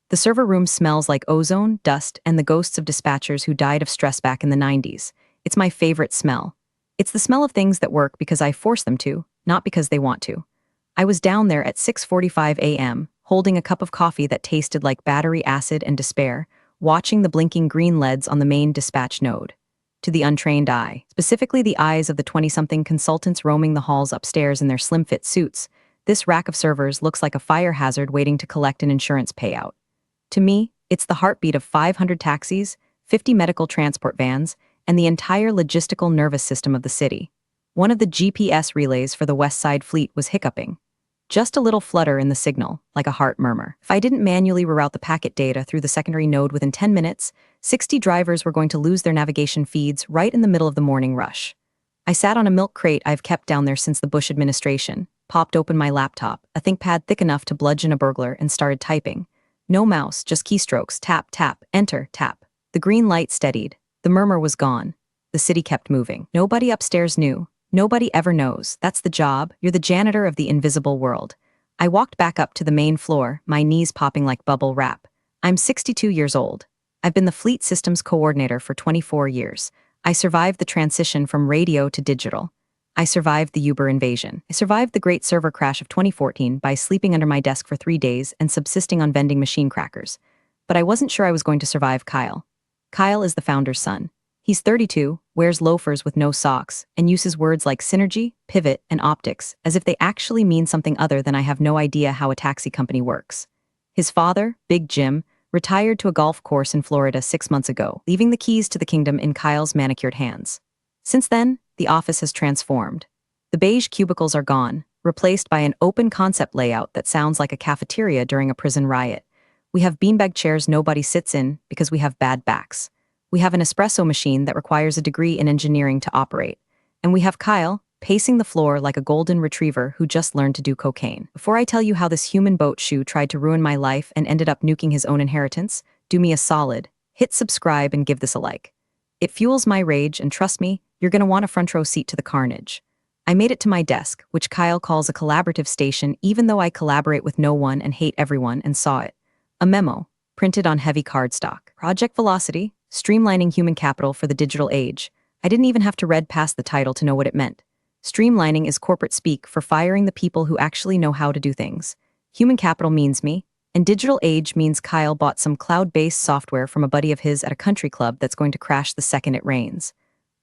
The server room smells like ozone, dust, and the ghosts of dispatchers who died of stress back in the 90s. It's my favorite smell. It's the smell of things that work because I force them to, not because they want to. I was down there at 6:45 a.m., holding a cup of coffee that tasted like battery acid and despair, watching the blinking green LEDs on the main dispatch node. To the untrained eye, specifically the eyes of the 20-something consultants roaming the halls upstairs in their slim-fit suits, this rack of servers looks like a fire hazard waiting to collect an insurance payout. To me, it's the heartbeat of 500 taxis, 50 medical transport vans, and the entire logistical nervous system of the city. One of the GPS relays for the West Side fleet was hiccuping. Just a little flutter in the signal, like a heart murmur. If I didn't manually reroute the packet data through the secondary node within 10 minutes, 60 drivers were going to lose their navigation feeds right in the middle of the morning rush. I sat on a milk crate I've kept down there since the Bush administration, popped open my laptop, a ThinkPad thick enough to bludgeon a burglar, and started typing. No mouse, just keystrokes, tap, tap, enter, tap. The green light steadied. The murmur was gone. The city kept moving. Nobody upstairs knew. Nobody ever knows. That's the job. You're the janitor of the invisible world. I walked back up to the main floor, my knees popping like bubble wrap. I'm 62 years old. I've been the fleet systems coordinator for 24 years. I survived the transition from radio to digital. I survived the Uber invasion. I survived the great server crash of 2014 by sleeping under my desk for 3 days and subsisting on vending machine crackers. But I wasn't sure I was going to survive Kyle. Kyle is the founder's son. He's 32, wears loafers with no socks, and uses words like synergy, pivot, and optics as if they actually mean something other than I have no idea how a taxi company works. His father, Big Jim, retired to a golf course in Florida 6 months ago, leaving the keys to the kingdom in Kyle's manicured hands. Since then, the office has transformed. The beige cubicles are gone, replaced by an open concept layout that sounds like a cafeteria during a prison riot. We have beanbag chairs nobody sits in because we have bad backs. We have an espresso machine that requires a degree in engineering to operate. And we have Kyle, pacing the floor like a golden retriever who just learned to do cocaine. Before I tell you how this human boat shoe tried to ruin my life and ended up nuking his own inheritance, do me a solid, hit subscribe and give this a like. It fuels my rage, and trust me, you're gonna want a front row seat to the carnage. I made it to my desk, which Kyle calls a collaborative station even though I collaborate with no one and hate everyone, and saw it. A memo, printed on heavy cardstock. Project Velocity, streamlining human capital for the digital age. I didn't even have to read past the title to know what it meant. Streamlining is corporate speak for firing the people who actually know how to do things. Human capital means me, and digital age means Kyle bought some cloud-based software from a buddy of his at a country club that's going to crash the second it rains.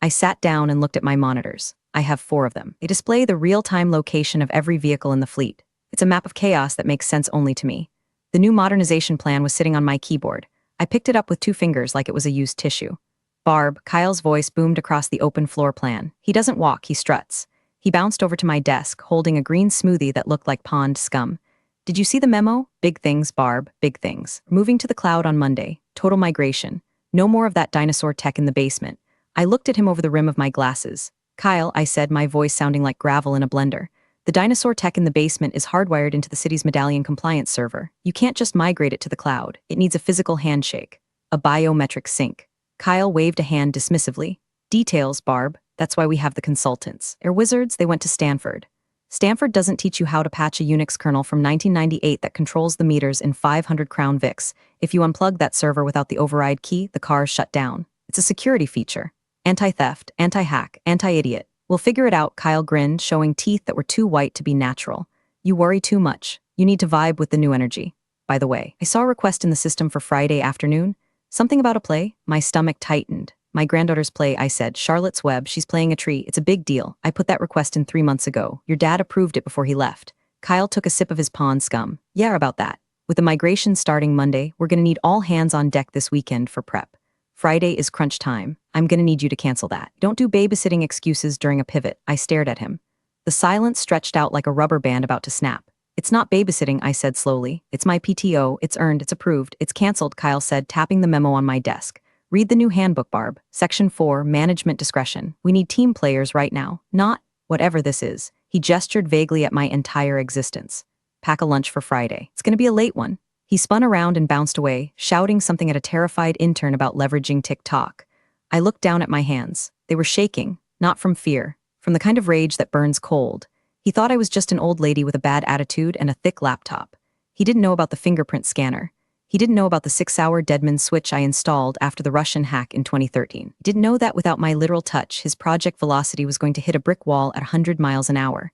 I sat down and looked at my monitors. I have 4 of them. They display the real-time location of every vehicle in the fleet. It's a map of chaos that makes sense only to me. The new modernization plan was sitting on my keyboard. I picked it up with 2 fingers like it was a used tissue. Barb, Kyle's voice boomed across the open floor plan. He doesn't walk, he struts. He bounced over to my desk, holding a green smoothie that looked like pond scum. Did you see the memo? Big things, Barb, big things. Moving to the cloud on Monday. Total migration. No more of that dinosaur tech in the basement. I looked at him over the rim of my glasses. Kyle, I said, my voice sounding like gravel in a blender. The dinosaur tech in the basement is hardwired into the city's medallion compliance server. You can't just migrate it to the cloud. It needs a physical handshake. A biometric sync. Kyle waved a hand dismissively. Details, Barb. That's why we have the consultants. They're wizards, they went to Stanford. Stanford doesn't teach you how to patch a Unix kernel from 1998 that controls the meters in 500 Crown Vics. If you unplug that server without the override key, the car is shut down. It's a security feature. Anti-theft, anti-hack, anti-idiot. We'll figure it out, Kyle grinned, showing teeth that were too white to be natural. You worry too much. You need to vibe with the new energy. By the way, I saw a request in the system for Friday afternoon. Something about a play? My stomach tightened. My granddaughter's play, I said. Charlotte's Web, she's playing a tree. It's a big deal. I put that request in 3 months ago. Your dad approved it before he left. Kyle took a sip of his pond scum. Yeah, about that. With the migration starting Monday, we're gonna need all hands on deck this weekend for prep. Friday is crunch time. I'm gonna need you to cancel that. Don't do babysitting excuses during a pivot. I stared at him. The silence stretched out like a rubber band about to snap. It's not babysitting, I said slowly. It's my PTO. It's earned. It's approved. It's canceled, Kyle said, tapping the memo on my desk. Read the new handbook, Barb. Section 4, Management Discretion. We need team players right now, not whatever this is. He gestured vaguely at my entire existence. Pack a lunch for Friday. It's gonna be a late one. He spun around and bounced away, shouting something at a terrified intern about leveraging TikTok. I looked down at my hands. They were shaking, not from fear, from the kind of rage that burns cold. He thought I was just an old lady with a bad attitude and a thick laptop. He didn't know about the fingerprint scanner. He didn't know about the 6-hour Deadman switch I installed after the Russian hack in 2013. He didn't know that without my literal touch, his project velocity was going to hit a brick wall at 100 miles an hour.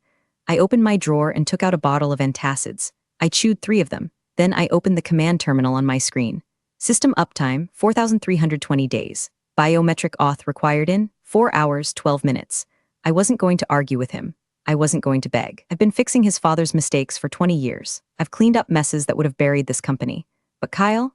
I opened my drawer and took out a bottle of antacids. I chewed 3 of them. Then I opened the command terminal on my screen. System uptime, 4,320 days. Biometric auth required in 4 hours, 12 minutes. I wasn't going to argue with him. I wasn't going to beg. I've been fixing his father's mistakes for 20 years. I've cleaned up messes that would have buried this company. But Kyle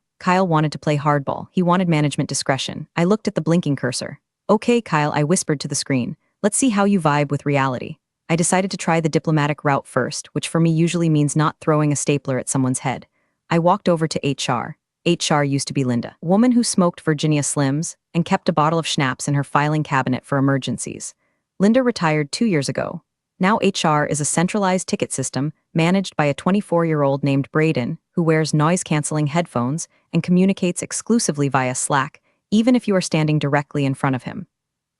wanted to play hardball. He wanted management discretion. I looked at the blinking cursor. Okay, Kyle, I whispered to the screen. Let's see how you vibe with reality. I decided to try the diplomatic route first, which for me usually means not throwing a stapler at someone's head. I walked over to HR. HR used to be Linda, a woman who smoked Virginia Slims and kept a bottle of schnapps in her filing cabinet for emergencies. Linda retired 2 years ago. Now HR is a centralized ticket system managed by a 24-year-old named Braden who wears noise-canceling headphones and communicates exclusively via Slack, even if you are standing directly in front of him.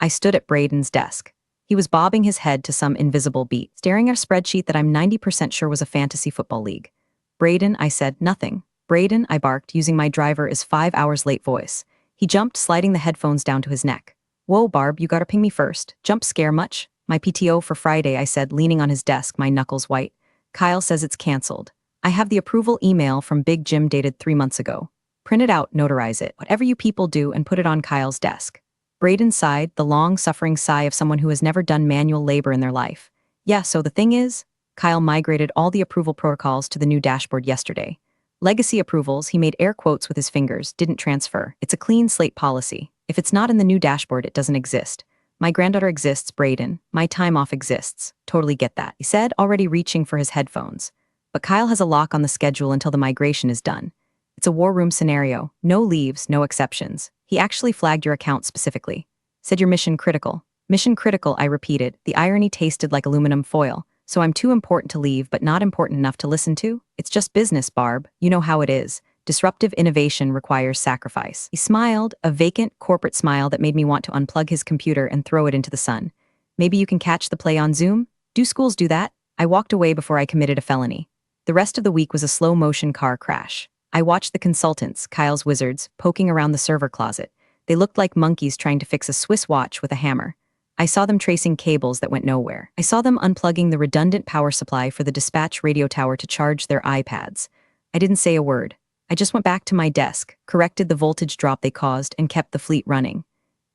I stood at Braden's desk. He was bobbing his head to some invisible beat, staring at a spreadsheet that I'm 90% sure was a fantasy football league. Braden, I said, nothing. Braden, I barked, using my driver is 5 hours late voice. He jumped, sliding the headphones down to his neck. Whoa, Barb, you gotta ping me first. Jump scare much? My PTO for Friday, I said, leaning on his desk, my knuckles white. Kyle says it's canceled. I have the approval email from Big Jim dated 3 months ago. Print it out, notarize it, whatever you people do, and put it on Kyle's desk. Braden sighed, the long-suffering sigh of someone who has never done manual labor in their life. Yeah, so the thing is, Kyle migrated all the approval protocols to the new dashboard yesterday. Legacy approvals, he made air quotes with his fingers, didn't transfer. It's a clean slate policy. If it's not in the new dashboard, it doesn't exist. My granddaughter exists, Braden. My time off exists. Totally get that, he said, already reaching for his headphones. But Kyle has a lock on the schedule until the migration is done. It's a war room scenario. No leaves, no exceptions. He actually flagged your account specifically. Said you're mission critical. Mission critical, I repeated. The irony tasted like aluminum foil. So I'm too important to leave, but not important enough to listen to? It's just business, Barb. You know how it is. Disruptive innovation requires sacrifice. He smiled, a vacant, corporate smile that made me want to unplug his computer and throw it into the sun. Maybe you can catch the play on Zoom? Do schools do that? I walked away before I committed a felony. The rest of the week was a slow-motion car crash. I watched the consultants, Kyle's wizards, poking around the server closet. They looked like monkeys trying to fix a Swiss watch with a hammer. I saw them tracing cables that went nowhere. I saw them unplugging the redundant power supply for the dispatch radio tower to charge their iPads. I didn't say a word. I just went back to my desk, corrected the voltage drop they caused, and kept the fleet running.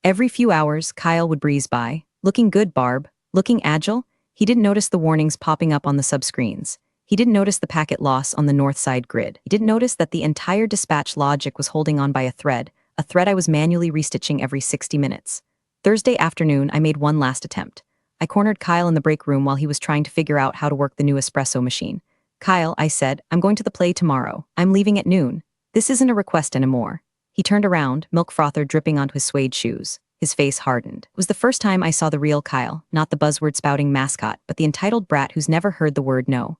Every few hours, Kyle would breeze by. Looking good, Barb. Looking agile? He didn't notice the warnings popping up on the subscreens. He didn't notice the packet loss on the north side grid. He didn't notice that the entire dispatch logic was holding on by a thread I was manually restitching every 60 minutes. Thursday afternoon, I made one last attempt. I cornered Kyle in the break room while he was trying to figure out how to work the new espresso machine. Kyle, I said, I'm going to the play tomorrow. I'm leaving at noon. This isn't a request anymore. He turned around, milk frother dripping onto his suede shoes. His face hardened. It was the first time I saw the real Kyle, not the buzzword-spouting mascot, but the entitled brat who's never heard the word no.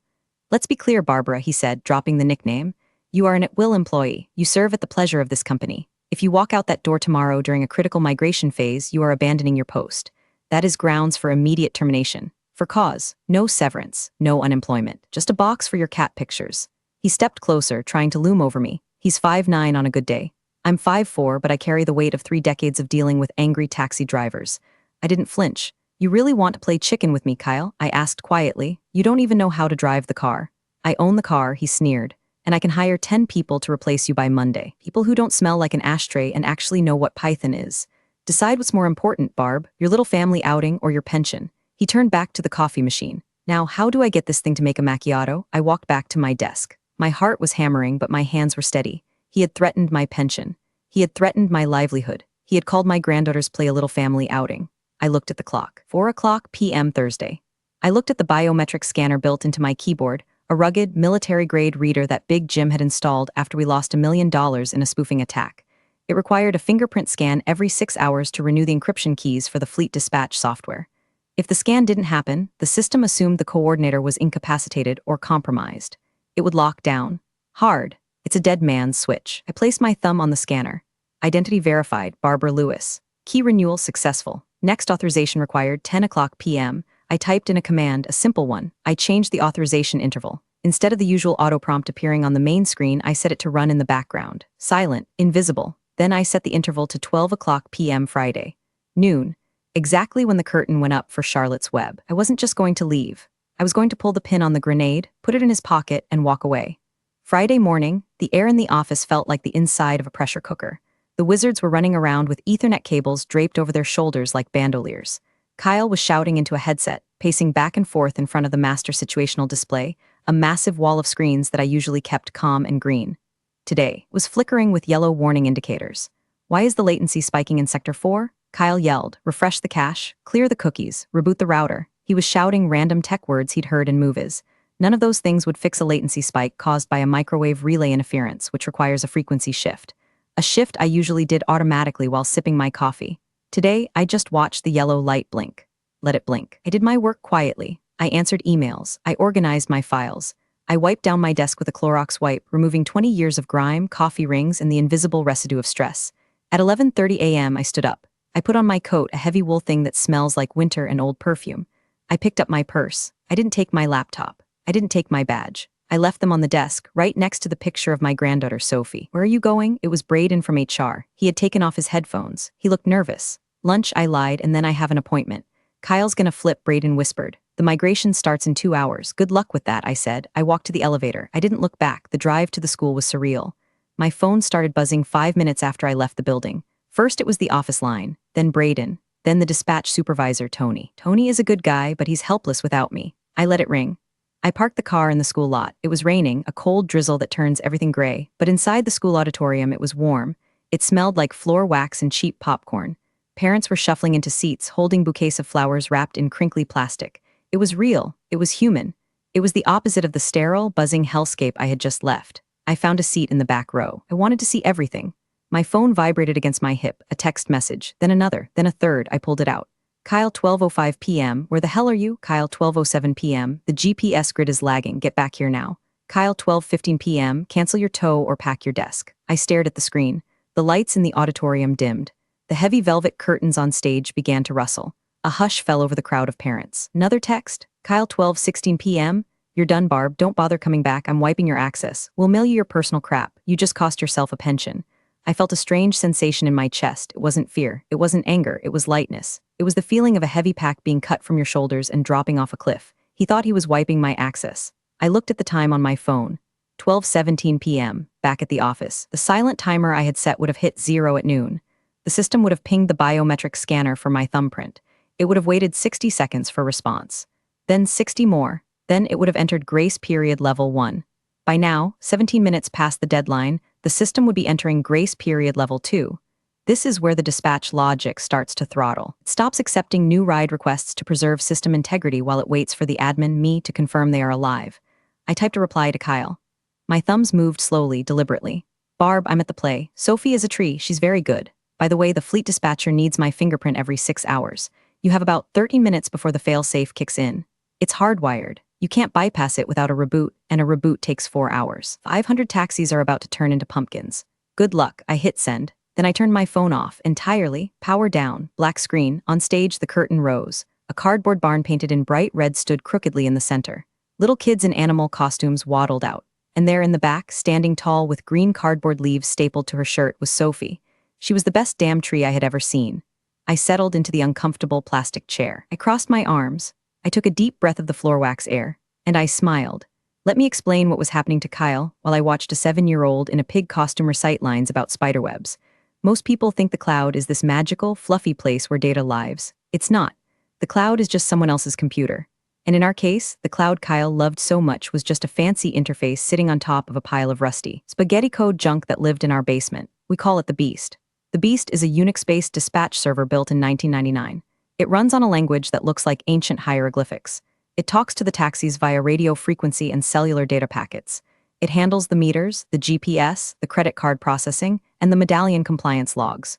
Let's be clear, Barbara, he said, dropping the nickname. You are an at-will employee. You serve at the pleasure of this company. If you walk out that door tomorrow during a critical migration phase, you are abandoning your post. That is grounds for immediate termination. For cause, no severance, no unemployment, just a box for your cat pictures. He stepped closer, trying to loom over me. He's 5'9" on a good day. I'm 5'4", but I carry the weight of 3 decades of dealing with angry taxi drivers. I didn't flinch. You really want to play chicken with me, Kyle? I asked quietly. You don't even know how to drive the car. I own the car, he sneered. And I can hire 10 people to replace you by Monday. People who don't smell like an ashtray and actually know what Python is. Decide what's more important, Barb, your little family outing or your pension. He turned back to the coffee machine. Now, how do I get this thing to make a macchiato? I walked back to my desk. My heart was hammering, but my hands were steady. He had threatened my pension. He had threatened my livelihood. He had called my granddaughters play a little family outing. I looked at the clock. 4:00 p.m. Thursday. I looked at the biometric scanner built into my keyboard, a rugged, military-grade reader that Big Jim had installed after we lost $1 million in a spoofing attack. It required a fingerprint scan every 6 hours to renew the encryption keys for the fleet dispatch software. If the scan didn't happen, the system assumed the coordinator was incapacitated or compromised. It would lock down. Hard. It's a dead man's switch. I placed my thumb on the scanner. Identity verified, Barbara Lewis. Key renewal successful. Next authorization required, 10:00 p.m. I typed in a command, a simple one. I changed the authorization interval. Instead of the usual auto prompt appearing on the main screen, I set it to run in the background. Silent, invisible. Then I set the interval to 12 o'clock p.m. Friday. Noon. Exactly when the curtain went up for Charlotte's Web. I wasn't just going to leave. I was going to pull the pin on the grenade, put it in his pocket, and walk away. Friday morning, the air in the office felt like the inside of a pressure cooker. The wizards were running around with Ethernet cables draped over their shoulders like bandoliers. Kyle was shouting into a headset, pacing back and forth in front of the master situational display, a massive wall of screens that I usually kept calm and green. Today was flickering with yellow warning indicators. Why is the latency spiking in Sector 4? Kyle yelled, refresh the cache, clear the cookies, reboot the router. He was shouting random tech words he'd heard in movies. None of those things would fix a latency spike caused by a microwave relay interference, which requires a frequency shift. A shift I usually did automatically while sipping my coffee. Today, I just watched the yellow light blink. Let it blink. I did my work quietly. I answered emails. I organized my files. I wiped down my desk with a Clorox wipe, removing 20 years of grime, coffee rings, and the invisible residue of stress. At 11:30 a.m., I stood up. I put on my coat, a heavy wool thing that smells like winter and old perfume. I picked up my purse. I didn't take my laptop. I didn't take my badge. I left them on the desk, right next to the picture of my granddaughter, Sophie. Where are you going? It was Braden from HR. He had taken off his headphones. He looked nervous. Lunch, I lied, and then I have an appointment. Kyle's gonna flip, Braden whispered. The migration starts in 2 hours. Good luck with that, I said. I walked to the elevator. I didn't look back. The drive to the school was surreal. My phone started buzzing 5 minutes after I left the building. First it was the office line, then Braden, then the dispatch supervisor, Tony. Tony is a good guy, but he's helpless without me. I let it ring. I parked the car in the school lot. It was raining, a cold drizzle that turns everything gray, but inside the school auditorium it was warm. It smelled like floor wax and cheap popcorn. Parents were shuffling into seats, holding bouquets of flowers wrapped in crinkly plastic. It was real. It was human. It was the opposite of the sterile, buzzing hellscape I had just left. I found a seat in the back row. I wanted to see everything. My phone vibrated against my hip, a text message, then another, then a third. I pulled it out. Kyle, 12:05 p.m. Where the hell are you? Kyle, 12:07 p.m. The GPS grid is lagging. Get back here now. Kyle, 12:15 p.m. Cancel your tow or pack your desk. I stared at the screen. The lights in the auditorium dimmed. The heavy velvet curtains on stage began to rustle. A hush fell over the crowd of parents. Another text. Kyle, 12:16 p.m. You're done, Barb. Don't bother coming back. I'm wiping your access. We'll mail you your personal crap. You just cost yourself a pension. I felt a strange sensation in my chest. It wasn't fear. It wasn't anger. It was lightness. It was the feeling of a heavy pack being cut from your shoulders and dropping off a cliff. He thought he was wiping my access. I looked at the time on my phone. 12:17 p.m., back at the office. The silent timer I had set would have hit 0 at noon. The system would have pinged the biometric scanner for my thumbprint. It would have waited 60 seconds for response. Then 60 more. Then it would have entered grace period level 1. By now, 17 minutes past the deadline, the system would be entering grace period level 2. This is where the dispatch logic starts to throttle. It stops accepting new ride requests to preserve system integrity while it waits for the admin, me, to confirm they are alive. I typed a reply to Kyle. My thumbs moved slowly, deliberately. Barb, I'm at the play. Sophie is a tree. She's very good. By the way, the fleet dispatcher needs my fingerprint every 6 hours. You have about 30 minutes before the fail-safe kicks in. It's hardwired. You can't bypass it without a reboot, and a reboot takes 4 hours. 500 taxis are about to turn into pumpkins. Good luck. I hit send. Then I turned my phone off, entirely, power down, black screen. On stage, the curtain rose. A cardboard barn painted in bright red stood crookedly in the center. Little kids in animal costumes waddled out. And there in the back, standing tall with green cardboard leaves stapled to her shirt, was Sophie. She was the best damn tree I had ever seen. I settled into the uncomfortable plastic chair. I crossed my arms. I took a deep breath of the floor wax air, and I smiled. Let me explain what was happening to Kyle while I watched a 7-year-old in a pig costume recite lines about spiderwebs. Most people think the cloud is this magical, fluffy place where data lives. It's not. The cloud is just someone else's computer. And in our case, the cloud Kyle loved so much was just a fancy interface sitting on top of a pile of rusty spaghetti code junk that lived in our basement. We call it the Beast. The Beast is a Unix-based dispatch server built in 1999. It runs on a language that looks like ancient hieroglyphics. It talks to the taxis via radio frequency and cellular data packets. It handles the meters, the GPS, the credit card processing, and the medallion compliance logs.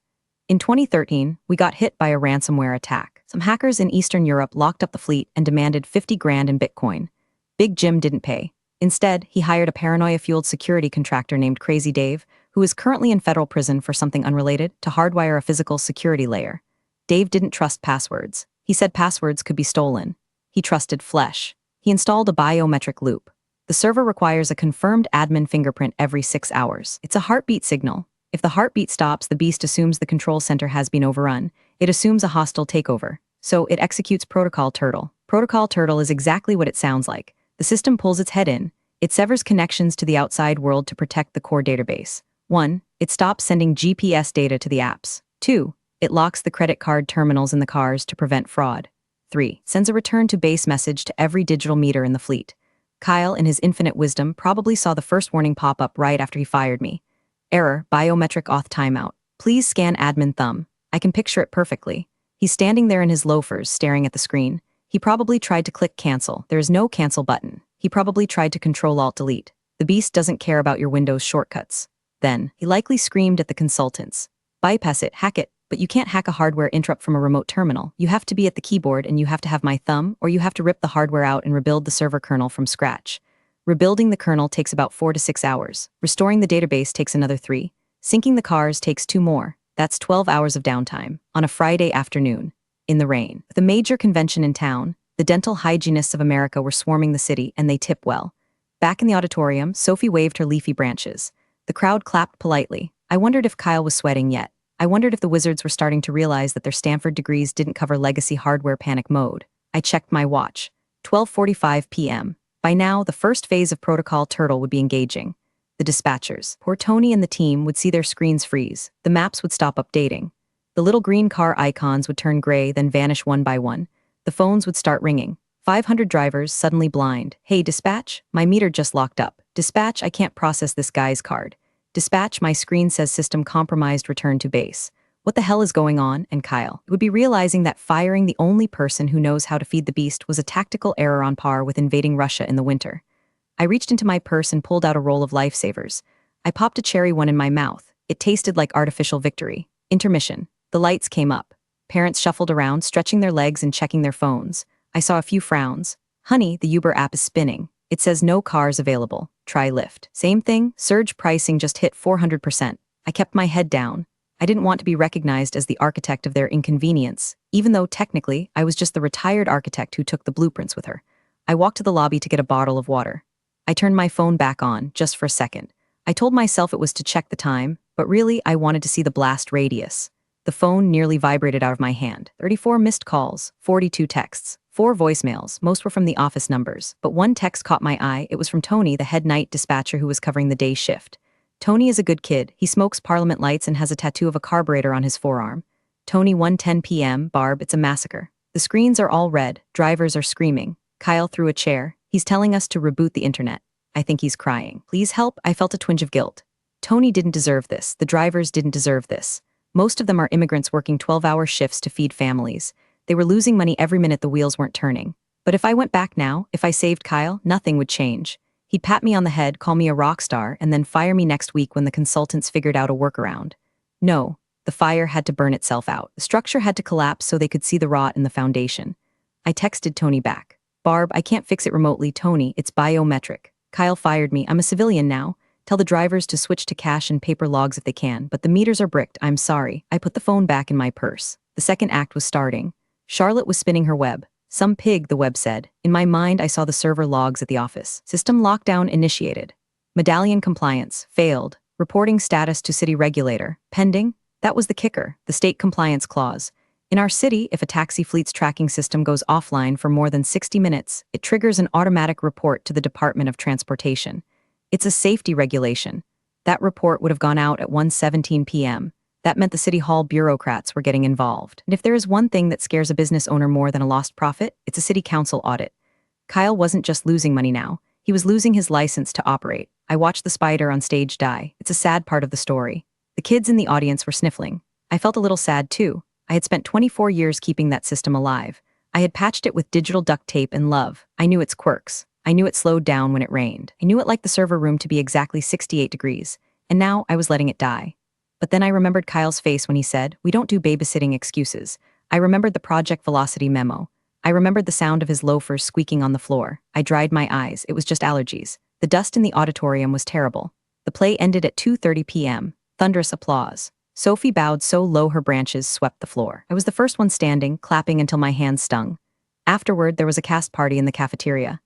In 2013, we got hit by a ransomware attack. Some hackers in Eastern Europe locked up the fleet and demanded 50 grand in Bitcoin. Big Jim didn't pay. Instead, he hired a paranoia-fueled security contractor named Crazy Dave, who is currently in federal prison for something unrelated, to hardwire a physical security layer. Dave didn't trust passwords. He said passwords could be stolen. He trusted flesh. He installed a biometric loop. The server requires a confirmed admin fingerprint every 6 hours. It's a heartbeat signal. If the heartbeat stops, the beast assumes the control center has been overrun. It assumes a hostile takeover. So it executes Protocol Turtle. Protocol Turtle is exactly what it sounds like. The system pulls its head in. It severs connections to the outside world to protect the core database. 1. It stops sending GPS data to the apps. 2. It locks the credit card terminals in the cars to prevent fraud. 3. Sends a return to base message to every digital meter in the fleet. Kyle, in his infinite wisdom, probably saw the first warning pop up right after he fired me. Error, biometric auth timeout. Please scan admin thumb. I can picture it perfectly. He's standing there in his loafers, staring at the screen. He probably tried to click cancel. There is no cancel button. He probably tried to Control-Alt-Delete. The beast doesn't care about your Windows shortcuts. Then, he likely screamed at the consultants. Bypass it, hack it, but you can't hack a hardware interrupt from a remote terminal. You have to be at the keyboard and you have to have my thumb, or you have to rip the hardware out and rebuild the server kernel from scratch. Rebuilding the kernel takes about 4 to 6 hours. Restoring the database takes another 3. Syncing the cars takes 2 more. That's 12 hours of downtime, on a Friday afternoon, in the rain. The major convention in town, the dental hygienists of America were swarming the city, and they tip well. Back in the auditorium, Sophie waved her leafy branches. The crowd clapped politely. I wondered if Kyle was sweating yet. I wondered if the wizards were starting to realize that their Stanford degrees didn't cover legacy hardware panic mode. I checked my watch. 12:45 p.m. By now, the first phase of Protocol Turtle would be engaging. The dispatchers, poor Tony and the team, would see their screens freeze. The maps would stop updating. The little green car icons would turn gray, then vanish one by one. The phones would start ringing. 500 drivers suddenly blind. Hey, dispatch, my meter just locked up. Dispatch, I can't process this guy's card. Dispatch, my screen says system compromised, return to base. What the hell is going on? And Kyle would be realizing that firing the only person who knows how to feed the beast was a tactical error on par with invading Russia in the winter. I reached into my purse and pulled out a roll of lifesavers. I popped a cherry one in my mouth. It tasted like artificial victory. Intermission. The lights came up. Parents shuffled around, stretching their legs and checking their phones. I saw a few frowns. Honey, the Uber app is spinning. It says no cars available. Try Lyft. Same thing, surge pricing just hit 400%. I kept my head down. I didn't want to be recognized as the architect of their inconvenience, even though technically I was just the retired architect who took the blueprints with her. I walked to the lobby to get a bottle of water. I turned my phone back on, just for a second. I told myself it was to check the time, but really I wanted to see the blast radius. The phone nearly vibrated out of my hand. 34 missed calls, 42 texts, 4 voicemails, most were from the office numbers, but one text caught my eye. It was from Tony, the head night dispatcher who was covering the day shift. Tony is a good kid. He smokes Parliament lights and has a tattoo of a carburetor on his forearm. Tony, 1:10 p.m, Barb, it's a massacre. The screens are all red, drivers are screaming. Kyle threw a chair. He's telling us to reboot the internet. I think he's crying. Please help, I felt a twinge of guilt. Tony didn't deserve this. The drivers didn't deserve this. Most of them are immigrants working 12-hour shifts to feed families. They were losing money every minute the wheels weren't turning. But if I went back now, if I saved Kyle, nothing would change. He'd pat me on the head, call me a rock star, and then fire me next week when the consultants figured out a workaround. No, the fire had to burn itself out. The structure had to collapse so they could see the rot in the foundation. I texted Tony back. Barb, I can't fix it remotely. Tony, it's biometric. Kyle fired me. I'm a civilian now. Tell the drivers to switch to cash and paper logs if they can, but the meters are bricked. I'm sorry. I put the phone back in my purse. The second act was starting. Charlotte was spinning her web. Some pig, the web said. In my mind, I saw the server logs at the office. System lockdown initiated. Medallion compliance, failed. Reporting status to city regulator, pending. That was the kicker, the state compliance clause. In our city, if a taxi fleet's tracking system goes offline for more than 60 minutes, it triggers an automatic report to the Department of Transportation. It's a safety regulation. That report would have gone out at 1:17 p.m. That meant the City Hall bureaucrats were getting involved. And if there is one thing that scares a business owner more than a lost profit, it's a city council audit. Kyle wasn't just losing money now. He was losing his license to operate. I watched the spider on stage die. It's a sad part of the story. The kids in the audience were sniffling. I felt a little sad too. I had spent 24 years keeping that system alive. I had patched it with digital duct tape and love. I knew its quirks. I knew it slowed down when it rained. I knew it liked the server room to be exactly 68 degrees. And now I was letting it die. But then I remembered Kyle's face when he said, "We don't do babysitting excuses." I remembered the Project Velocity memo. I remembered the sound of his loafers squeaking on the floor. I dried my eyes. It was just allergies. The dust in the auditorium was terrible. The play ended at 2:30 p.m. Thunderous applause. Sophie bowed so low her branches swept the floor. I was the first one standing, clapping until my hands stung. Afterward, there was a cast party in the cafeteria.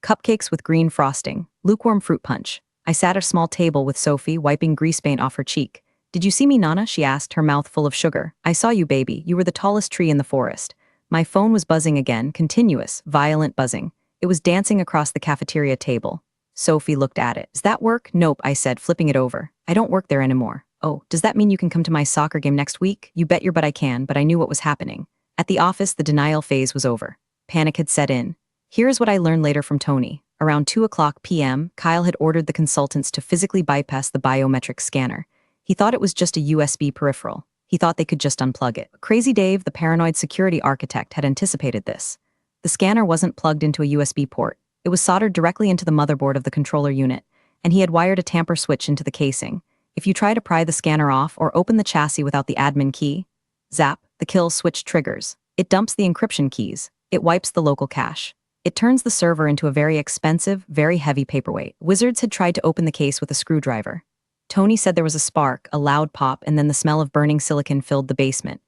Cupcakes with green frosting, Lukewarm fruit punch. I sat at a small table with Sophie, wiping grease paint off her cheek. Did you see me, Nana? She asked, her mouth full of sugar. I saw you, baby. You were the tallest tree in the forest. My phone was buzzing again, continuous, violent buzzing. It was dancing across the cafeteria table. Sophie looked at it. Does that work? Nope, I said, flipping it over. I don't work there anymore. Oh, does that mean you can come to my soccer game next week? You bet your butt I can, but I knew what was happening. At the office, the denial phase was over. Panic had set in. Here's what I learned later from Tony. Around 2:00 p.m., Kyle had ordered the consultants to physically bypass the biometric scanner. He thought it was just a USB peripheral. He thought they could just unplug it. Crazy Dave, the paranoid security architect, had anticipated this. The scanner wasn't plugged into a USB port. It was soldered directly into the motherboard of the controller unit, and he had wired a tamper switch into the casing. If you try to pry the scanner off or open the chassis without the admin key, zap, the kill switch triggers. It dumps the encryption keys. It wipes the local cache. It turns the server into a very expensive, very heavy paperweight. Wizards had tried to open the case with a screwdriver. Tony said there was a spark, a loud pop, and then the smell of burning silicon filled the basement.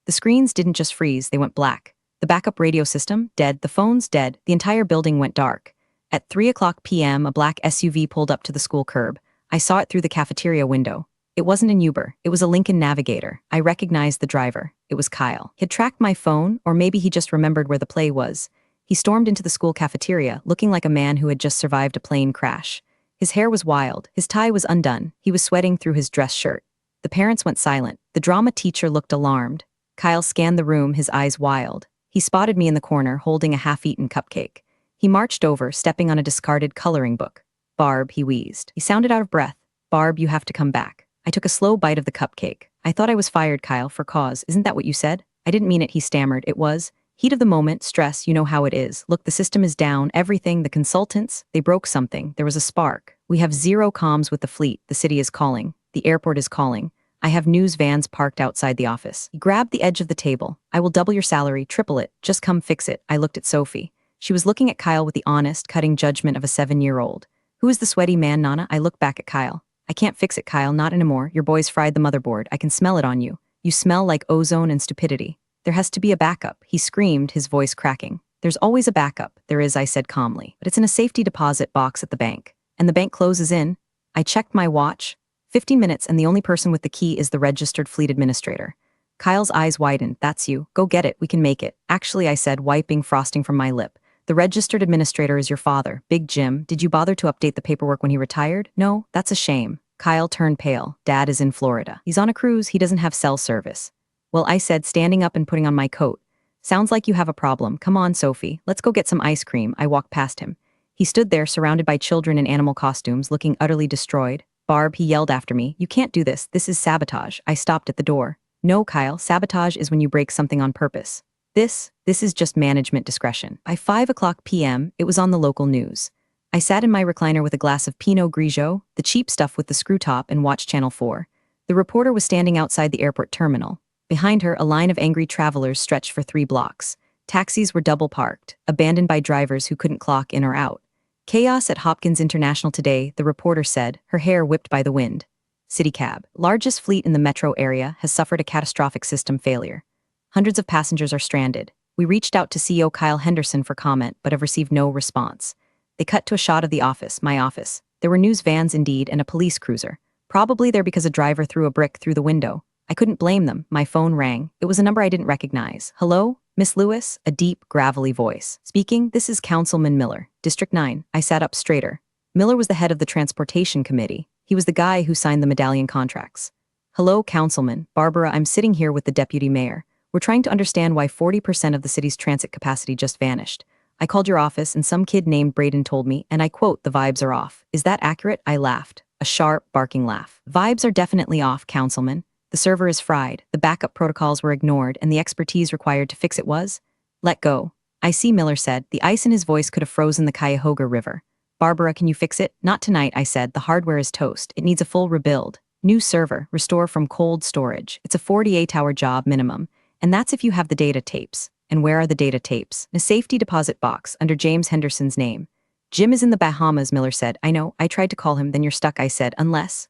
The screens didn't just freeze, they went black. The backup radio system, dead. The phones, dead. The entire building went dark. At 3:00 p.m., a black SUV pulled up to the school curb. I saw it through the cafeteria window. It wasn't an Uber. It was a Lincoln Navigator. I recognized the driver. It was Kyle. He had tracked my phone, or maybe he just remembered where the play was. He stormed into the school cafeteria, looking like a man who had just survived a plane crash. His hair was wild. His tie was undone. He was sweating through his dress shirt. The parents went silent. The drama teacher looked alarmed. Kyle scanned the room, his eyes wild. He spotted me in the corner, holding a half-eaten cupcake. He marched over, stepping on a discarded coloring book. Barb, he wheezed. He sounded out of breath. Barb, you have to come back. I took a slow bite of the cupcake. I thought I was fired, Kyle, for cause. Isn't that what you said? I didn't mean it, he stammered. It was. Heat of the moment, stress, you know how it is. Look, the system is down, everything, the consultants, they broke something. There was a spark. We have zero comms with the fleet. The city is calling. The airport is calling. I have news vans parked outside the office. He grabbed the edge of the table. I will double your salary, triple it. Just come fix it. I looked at Sophie. She was looking at Kyle with the honest, cutting judgment of a 7-year-old. Who is the sweaty man, Nana? I looked back at Kyle. I can't fix it, Kyle, not anymore. Your boys fried the motherboard. I can smell it on you. You smell like ozone and stupidity. There has to be a backup, he screamed, his voice cracking. There's always a backup. There is, I said calmly. But it's in a safety deposit box at the bank. And the bank closes in. I checked my watch. 15 minutes, and the only person with the key is the registered fleet administrator. Kyle's eyes widened. That's you. Go get it. We can make it. Actually, I said, wiping frosting from my lip. The registered administrator is your father, Big Jim. Did you bother to update the paperwork when he retired? No, that's a shame. Kyle turned pale. Dad is in Florida. He's on a cruise. He doesn't have cell service. Well, I said, standing up and putting on my coat. Sounds like you have a problem. Come on, Sophie. Let's go get some ice cream. I walked past him. He stood there, surrounded by children in animal costumes, looking utterly destroyed. Barb, he yelled after me. You can't do this. This is sabotage. I stopped at the door. No, Kyle. Sabotage is when you break something on purpose. This is just management discretion. By 5:00 p.m., it was on the local news. I sat in my recliner with a glass of Pinot Grigio, the cheap stuff with the screw top, and watched Channel 4. The reporter was standing outside the airport terminal. Behind her, a line of angry travelers stretched for 3 blocks. Taxis were double parked, abandoned by drivers who couldn't clock in or out. Chaos at Hopkins International today, the reporter said, her hair whipped by the wind. City cab, largest fleet in the metro area, has suffered a catastrophic system failure. Hundreds of passengers are stranded. We reached out to CEO Kyle Henderson for comment, but have received no response. They cut to a shot of the office, my office. There were news vans indeed and a police cruiser. Probably there because a driver threw a brick through the window. I couldn't blame them. My phone rang. It was a number I didn't recognize. Hello? Miss Lewis? A deep, gravelly voice. Speaking, this is Councilman Miller, District 9. I sat up straighter. Miller was the head of the Transportation Committee. He was the guy who signed the medallion contracts. Hello, Councilman. Barbara, I'm sitting here with the Deputy Mayor. We're trying to understand why 40% of the city's transit capacity just vanished. I called your office and some kid named Braden told me, and I quote, the vibes are off. Is that accurate? I laughed. A sharp, barking laugh. Vibes are definitely off, Councilman. The server is fried, the backup protocols were ignored, and the expertise required to fix it was? Let go. I see, Miller said. The ice in his voice could have frozen the Cuyahoga River. Barbara, can you fix it? Not tonight, I said. The hardware is toast. It needs a full rebuild. New server, restore from cold storage. It's a 48-hour job minimum. And that's if you have the data tapes. And where are the data tapes? In a safety deposit box under James Henderson's name. Jim is in the Bahamas, Miller said. I know, I tried to call him, then you're stuck, I said. Unless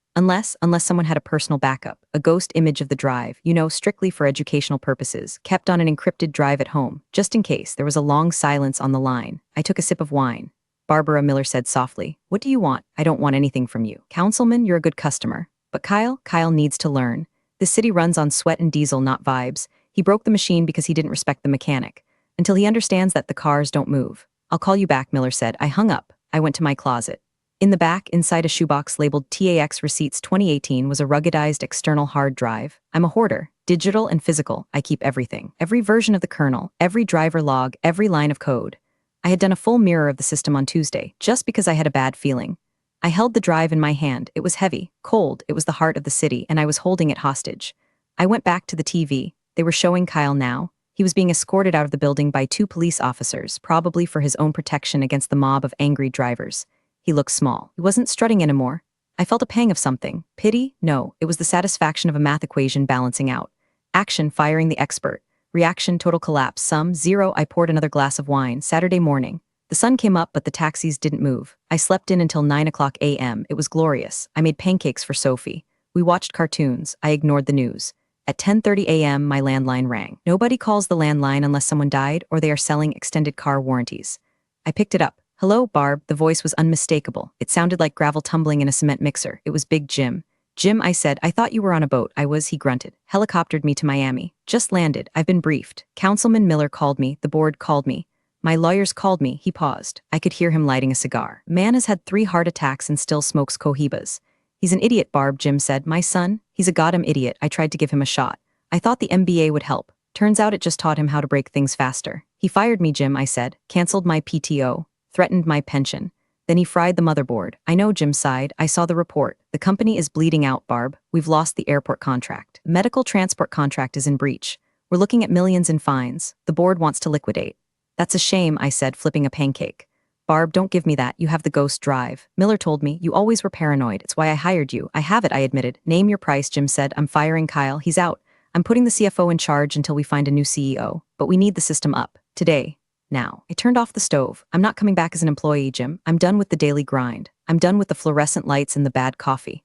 someone had a personal backup, a ghost image of the drive, strictly for educational purposes, kept on an encrypted drive at home, just in case. There was a long silence on the line. I took a sip of wine. Barbara Miller said softly. What do you want? I don't want anything from you. Councilman, you're a good customer. But Kyle needs to learn. This city runs on sweat and diesel, not vibes. He broke the machine because he didn't respect the mechanic. Until he understands that the cars don't move. I'll call you back, Miller said. I hung up. I went to my closet. In the back, inside a shoebox labeled TAX Receipts 2018 was a ruggedized external hard drive. I'm a hoarder. Digital and physical, I keep everything. Every version of the kernel, every driver log, every line of code. I had done a full mirror of the system on Tuesday, just because I had a bad feeling. I held the drive in my hand. It was heavy, cold, it was the heart of the city, and I was holding it hostage. I went back to the TV. They were showing Kyle now. He was being escorted out of the building by 2 police officers, probably for his own protection against the mob of angry drivers. He looked small. He wasn't strutting anymore. I felt a pang of something. Pity? No, it was the satisfaction of a math equation balancing out. Action, firing the expert. Reaction, total collapse. Sum, 0. I poured another glass of wine. Saturday morning. The sun came up, but the taxis didn't move. I slept in until 9 a.m. It was glorious. I made pancakes for Sophie. We watched cartoons. I ignored the news. At 10:30 a.m., my landline rang. Nobody calls the landline unless someone died or they are selling extended car warranties. I picked it up. Hello, Barb. The voice was unmistakable. It sounded like gravel tumbling in a cement mixer. It was Big Jim. Jim, I said, I thought you were on a boat. I was, he grunted. Helicoptered me to Miami. Just landed. I've been briefed. Councilman Miller called me. The board called me. My lawyers called me. He paused. I could hear him lighting a cigar. Man has had 3 heart attacks and still smokes cohibas. He's an idiot, Barb, Jim said. My son? He's a goddamn idiot. I tried to give him a shot. I thought the MBA would help. Turns out it just taught him how to break things faster. He fired me, Jim, I said. Canceled my PTO. Threatened my pension. Then he fried the motherboard. I know, Jim sighed. I saw the report. The company is bleeding out, Barb. We've lost the airport contract. Medical transport contract is in breach. We're looking at millions in fines. The board wants to liquidate. That's a shame, I said, flipping a pancake. Barb, don't give me that. You have the ghost drive. Miller told me. You always were paranoid. It's why I hired you. I have it, I admitted. Name your price, Jim said. I'm firing Kyle. He's out. I'm putting the CFO in charge until we find a new CEO. But we need the system up. Today. Now. I turned off the stove. I'm not coming back as an employee, Jim. I'm done with the daily grind. I'm done with the fluorescent lights and the bad coffee.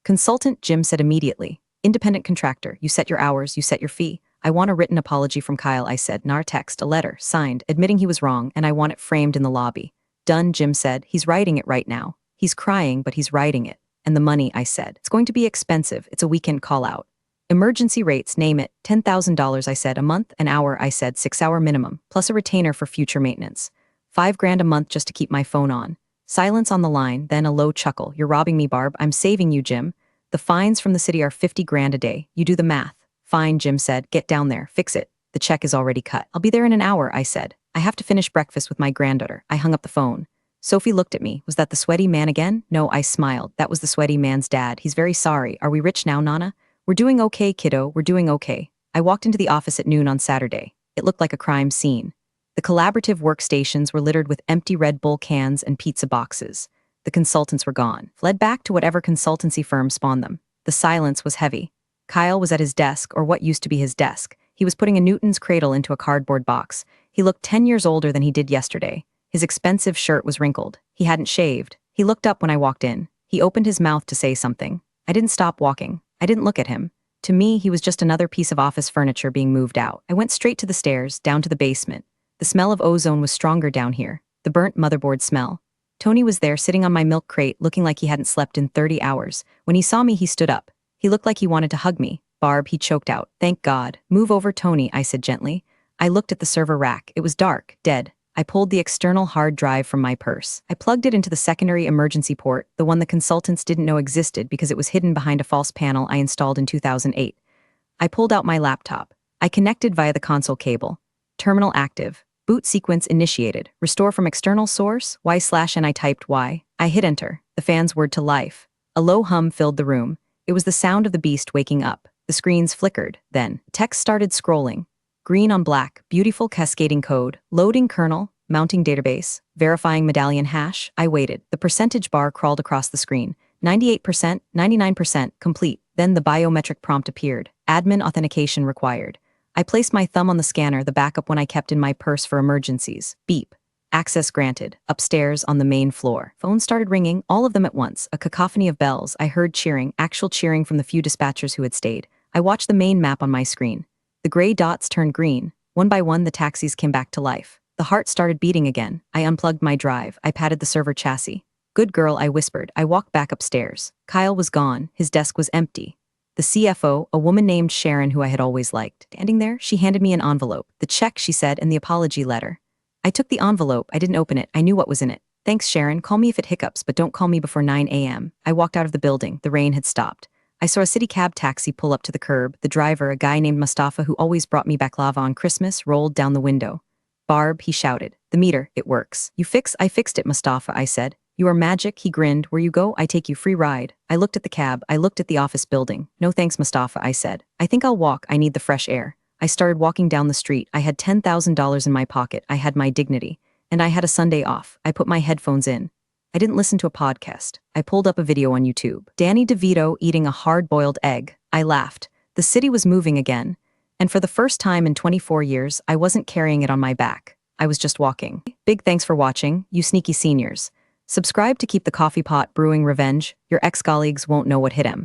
Consultant, Jim said immediately. Independent contractor. You set your hours. You set your fee. I want a written apology from Kyle, I said. Nar text, a letter, signed, admitting he was wrong, and I want it framed in the lobby. Done, Jim said. He's writing it right now. He's crying, but he's writing it. And the money, I said. It's going to be expensive. It's a weekend call-out. Emergency rates, name it. $10,000, I said. A month, an hour, I said. 6-hour minimum, plus a retainer for future maintenance. $5,000 a month just to keep my phone on. Silence on the line, then a low chuckle. You're robbing me, Barb. I'm saving you, Jim. The fines from the city are $50,000 a day. You do the math. Fine, Jim said. Get down there. Fix it. The check is already cut. I'll be there in an hour, I said. I have to finish breakfast with my granddaughter. I hung up the phone. Sophie looked at me. Was that the sweaty man again? No, I smiled. That was the sweaty man's dad. He's very sorry. Are we rich now, Nana? We're doing okay, kiddo. We're doing okay. I walked into the office at noon on Saturday. It looked like a crime scene. The collaborative workstations were littered with empty Red Bull cans and pizza boxes. The consultants were gone. Fled back to whatever consultancy firm spawned them. The silence was heavy. Kyle was at his desk, or what used to be his desk. He was putting a Newton's cradle into a cardboard box. He looked 10 years older than he did yesterday. His expensive shirt was wrinkled. He hadn't shaved. He looked up when I walked in. He opened his mouth to say something. I didn't stop walking. I didn't look at him. To me, he was just another piece of office furniture being moved out. I went straight to the stairs, down to the basement. The smell of ozone was stronger down here. The burnt motherboard smell. Tony was there, sitting on my milk crate, looking like he hadn't slept in 30 hours. When he saw me, he stood up. He looked like he wanted to hug me. Barb, he choked out. Thank God. Move over, Tony, I said gently. I looked at the server rack. It was dark, dead. I pulled the external hard drive from my purse. I plugged it into the secondary emergency port, the one the consultants didn't know existed because it was hidden behind a false panel I installed in 2008. I pulled out my laptop. I connected via the console cable. Terminal active. Boot sequence initiated. Restore from external source, y/n. I typed Y. I hit enter. The fan's word to life. A low hum filled the room. It was the sound of the beast waking up. The screens flickered. Then, text started scrolling. Green on black, beautiful cascading code, loading kernel, mounting database, verifying medallion hash. I waited. The percentage bar crawled across the screen. 98%, 99%, complete. Then the biometric prompt appeared. Admin authentication required. I placed my thumb on the scanner, the backup one I kept in my purse for emergencies. Beep. Access granted. Upstairs on the main floor. Phones started ringing, all of them at once. A cacophony of bells. I heard cheering, actual cheering from the few dispatchers who had stayed. I watched the main map on my screen. The gray dots turned green. One by one, the taxis came back to life. The heart started beating again. I unplugged my drive. I patted the server chassis. Good girl, I whispered. I walked back upstairs. Kyle was gone. His desk was empty. The CFO, a woman named Sharon who I had always liked. Standing there, she handed me an envelope. The check, she said, and the apology letter. I took the envelope. I didn't open it. I knew what was in it. Thanks, Sharon. Call me if it hiccups, but don't call me before 9 a.m. I walked out of the building. The rain had stopped. I saw a city cab taxi pull up to the curb. The driver, a guy named Mustafa who always brought me baklava on Christmas, rolled down the window. Barb, he shouted. The meter, it works. I fixed it, Mustafa, I said. You are magic, he grinned. Where you go, I take you free ride. I looked at the cab. I looked at the office building. No thanks, Mustafa, I said. I think I'll walk. I need the fresh air. I started walking down the street. I had $10,000 in my pocket. I had my dignity. And I had a Sunday off. I put my headphones in. I didn't listen to a podcast. I pulled up a video on YouTube. Danny DeVito eating a hard-boiled egg. I laughed. The city was moving again. And for the first time in 24 years, I wasn't carrying it on my back. I was just walking. Big thanks for watching, you sneaky seniors. Subscribe to keep the coffee pot brewing revenge. Your ex-colleagues won't know what hit him.